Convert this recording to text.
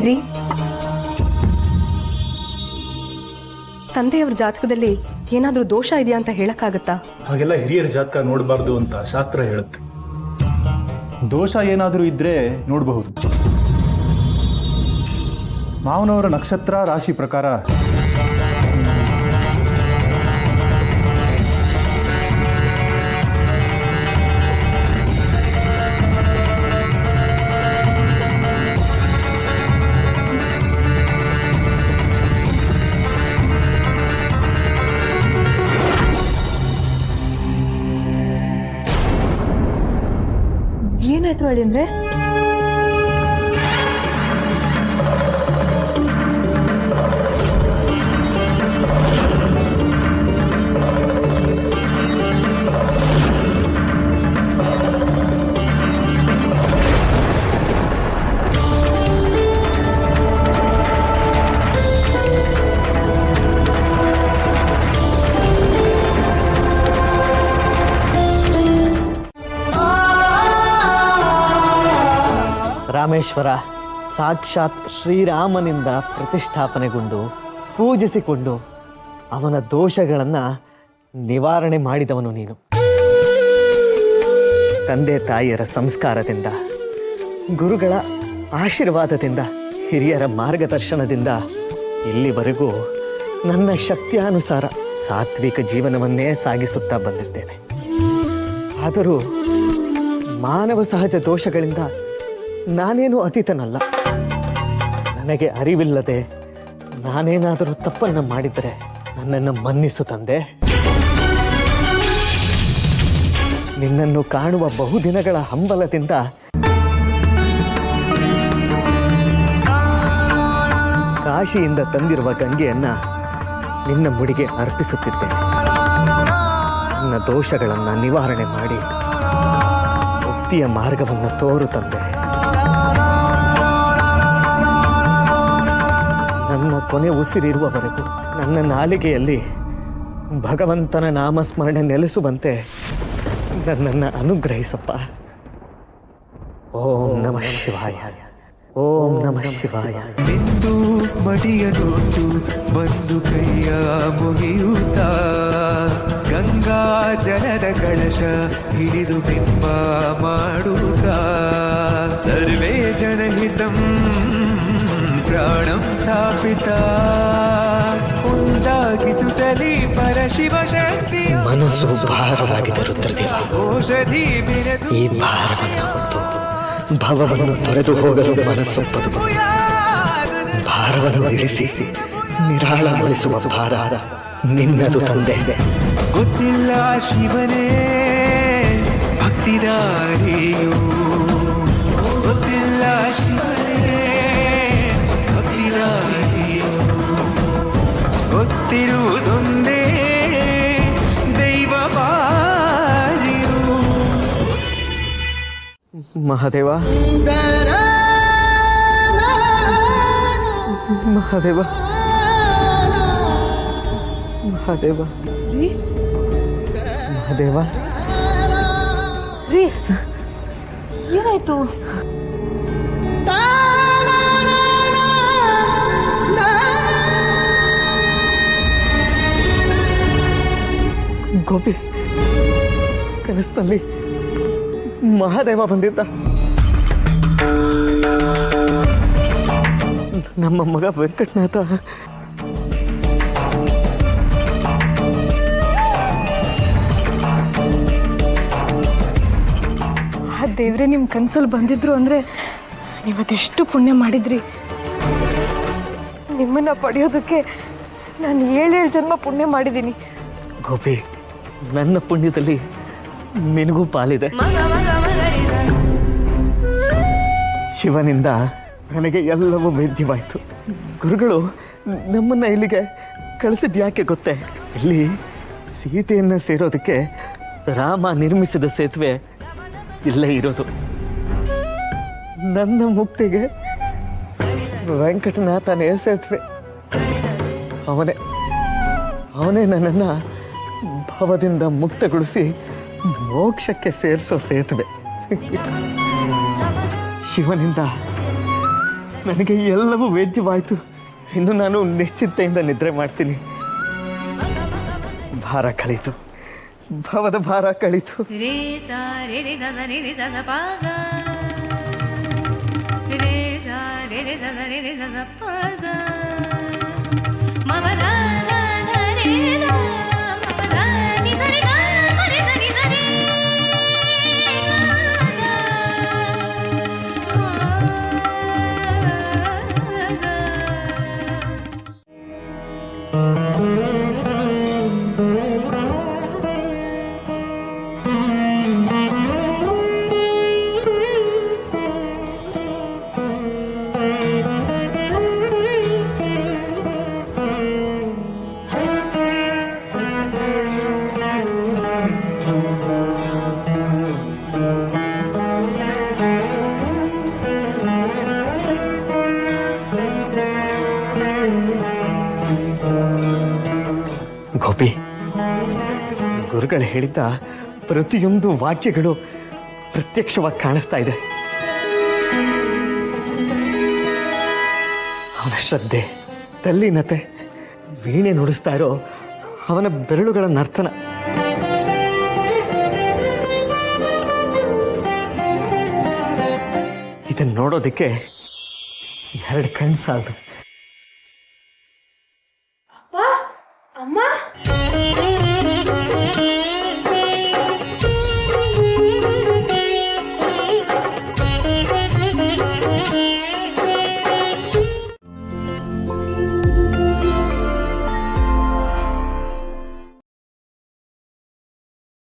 ರೀ, ತಂದೆಯವ್ರ ಜಾತಕದಲ್ಲಿ ಏನಾದರೂ ದೋಷ ಇದೆಯಾ ಅಂತ ಹೇಳಕ್ಕಾಗತ್ತಾ? ಹಾಗೆಲ್ಲ ಹಿರಿಯರ ಜಾತಕ ನೋಡಬಾರ್ದು ಅಂತ ಶಾಸ್ತ್ರ ಹೇಳುತ್ತೆ. ದೋಷ ಏನಾದರೂ ಇದ್ರೆ ನೋಡಬಹುದು. ಮಾವನವರ ನಕ್ಷತ್ರ ರಾಶಿ ಪ್ರಕಾರ ಏನಾಯ್ತು ಹೇಳಿ ಅಂದ್ರೆ? ರಾಮೇಶ್ವರ ಸಾಕ್ಷಾತ್ ಶ್ರೀರಾಮನಿಂದ ಪ್ರತಿಷ್ಠಾಪನೆಗೊಂಡು ಪೂಜಿಸಿಕೊಂಡು ಅವನ ದೋಷಗಳನ್ನು ನಿವಾರಣೆ ಮಾಡಿದವನು ನೀನು. ತಂದೆ ತಾಯಿಯರ ಸಂಸ್ಕಾರದಿಂದ, ಗುರುಗಳ ಆಶೀರ್ವಾದದಿಂದ, ಹಿರಿಯರ ಮಾರ್ಗದರ್ಶನದಿಂದ ಇಲ್ಲಿವರೆಗೂ ನನ್ನ ಶಕ್ತಿಯಾನುಸಾರ ಸಾತ್ವಿಕ ಜೀವನವನ್ನೇ ಸಾಗಿಸುತ್ತಾ ಬಂದಿದ್ದೇನೆ. ಆದರೂ ಮಾನವ ಸಹಜ ದೋಷಗಳಿಂದ ನಾನೇನು ಅತೀತನಲ್ಲ. ನನಗೆ ಅರಿವಿಲ್ಲದೆ ನಾನೇನಾದರೂ ತಪ್ಪನ್ನು ಮಾಡಿದರೆ ನನ್ನನ್ನು ಮನ್ನಿಸು ತಂದೆ. ನಿನ್ನನ್ನು ಕಾಣುವ ಬಹುದಿನಗಳ ಹಂಬಲದಿಂದ ಕಾಶಿಯಿಂದ ತಂದಿರುವ ಗಂಗೆಯನ್ನ ನಿನ್ನ ಮುಡಿಗೆ ಅರ್ಪಿಸುತ್ತಿದ್ದೇನೆ. ನನ್ನ ದೋಷಗಳನ್ನು ನಿವಾರಣೆ ಮಾಡಿ ಮುಕ್ತಿಯ ಮಾರ್ಗವನ್ನು ತೋರು ತಂದೆ. ನನ್ನ ಕೊನೆ ಉಸಿರಿರುವವರೆಗೂ ನನ್ನ ನಾಲಿಗೆಯಲ್ಲಿ ಭಗವಂತನ ನಾಮಸ್ಮರಣೆ ನೆಲೆಸುವಂತೆ ನನ್ನನ್ನು ಅನುಗ್ರಹಿಸಪ್ಪ. ಓಂ ನಮಃ ಶಿವಾಯ, ಓಂ ನಮಃ ಶಿವಾಯ. ನಿಂದು ಮಡಿಯನೊಂದು ಬಂದು ಕೈಯ ಮುಗಿಯುತ್ತ ಗಂಗಾ ಜಲದ ಕಳಶ ಹಿಡಿದು ಬಿಂಬ ಮಾಡುತ್ತ ಸರ್ವೇ ಜನಹಿತಂ ಪ್ರಾಣಂ ಸ್ಥಾಪಿತ ಉಂಟಾಗಿಸುತ್ತಲೇ ಪರಶಿವ ಶಕ್ತಿ. ಮನಸ್ಸು ಭಾರವಾಗಿದೆ ರುದ್ರದೇವ. ಔಷಧಿ ಬಿರದು ಈ ಭಾರವನ್ನು ಹೊತ್ತು ಭವವನ್ನು ತೊರೆದು ಹೋಗಲು ಮನಸ್ಸೊಪ್ಪದು. ಭಾರವನ್ನು ಇಳಿಸಿ ನಿರಾಳಗೊಳಿಸುವ ಭಾರ ನಿನ್ನದು ತಂದೆ. ಗೊತ್ತಿಲ್ಲ ಶಿವನೇ ಭಕ್ತಿದಾರಿಯು, ಗೊತ್ತಿಲ್ಲ ಶಿವನೇ ಭಕ್ತಿದಾರಿಯು, ಗೊತ್ತಿರುವುದೊಂದೇ ದೈವ ಬಾರಿಯು. ಮಹಾದೇವ, ಮಹಾದೇವ, ಮಹಾದೇವ, ಮಹಾದೇವ. ರೀ, ಏನಾಯ್ತು? ಗೋಪಿ, ಕನಸಿನಲ್ಲಿ ಮಹಾದೇವ ಬಂದಿದ್ದ. ನಮ್ಮ ಮಗ ವೆಂಕಟನಾಥ ಆ ದೇವ್ರೆ ನಿಮ್ಮ ಕನ್ಸಲ್ಲಿ ಬಂದಿದ್ರು ಅಂದ್ರೆ ನೀವದೆಷ್ಟು ಪುಣ್ಯ ಮಾಡಿದ್ರಿ. ನಿಮ್ಮನ್ನ ಪಡೆಯೋದಕ್ಕೆ ನಾನು 7 ಜನ್ಮ ಪುಣ್ಯ ಮಾಡಿದ್ದೀನಿ. ಗೋಪಿ, ನನ್ನ ಪುಣ್ಯದಲ್ಲಿ ನಿನಗೂ ಪಾಲಿದೆ. ಶಿವನಿಂದ ನನಗೆ ಎಲ್ಲವೂ ವೇದ್ಯವಾಯಿತು. ಗುರುಗಳು ನಮ್ಮನ್ನ ಇಲ್ಲಿಗೆ ಕಳಿಸಿದ್ ಯಾಕೆ ಗೊತ್ತೇ? ಇಲ್ಲಿ ಸೀತೆಯನ್ನ ಸೇರೋದಕ್ಕೆ ರಾಮ ನಿರ್ಮಿಸಿದ ಸೇತುವೆ ಇಲ್ಲೇ ಇರೋದು. ನನ್ನ ಮುಕ್ತಿಗೆ ವೆಂಕಟನಾಥನೇ ಸೇತುವೆ. ಅವನೇ ನನ್ನನ್ನು ಭವದಿಂದ ಮುಕ್ತಗೊಳಿಸಿ ಮೋಕ್ಷಕ್ಕೆ ಸೇರಿಸೋ ಸೇತುವೆ. ಶಿವನಿಂದ ನನಗೆ ಎಲ್ಲವೂ ವೇದ್ಯವಾಯಿತು. ಇನ್ನು ನಾನು ನಿಶ್ಚಿಂತೆಯಿಂದ ನಿದ್ರೆ ಮಾಡ್ತೀನಿ. ಭಾರ ಕಳೀತು, ಭವದ ಭಾರ ಕಳೀತು. ರೇ ಸಾ ರೇ ರೇ ಸ ಸ ರೇ ರೇ ಸ ಸ ಪ ಗ ರೇ ಸಾ ರೇ ರೇ ಸ ಸ ರೇ ರೇ ಸ ಸ ಪ ಗ ಮ ಪ the the the ray the ಮ ಪ ದ ನಿ ಸ ರೇ ಗ ಮ ರೇ ಸ ನಿ ಸ ರೇ ಗೋಪಿ, ಗುರುಗಳು ಹೇಳಿದ್ದ ಪ್ರತಿಯೊಂದು ವಾಕ್ಯಗಳು ಪ್ರತ್ಯಕ್ಷವಾಗಿ ಕಾಣಿಸ್ತಾ ಇದೆ. ಅವನ ಶ್ರದ್ಧೆ, ತಲ್ಲೀನತೆ, ವೀಣೆ ನುಡಿಸ್ತಾ ಇರೋ ಅವನ ಬೆರಳುಗಳ ನರ್ತನ. ಇದನ್ನು ನೋಡೋದಕ್ಕೆ 2 ಕಣ್ಣು ಸಾಲದು.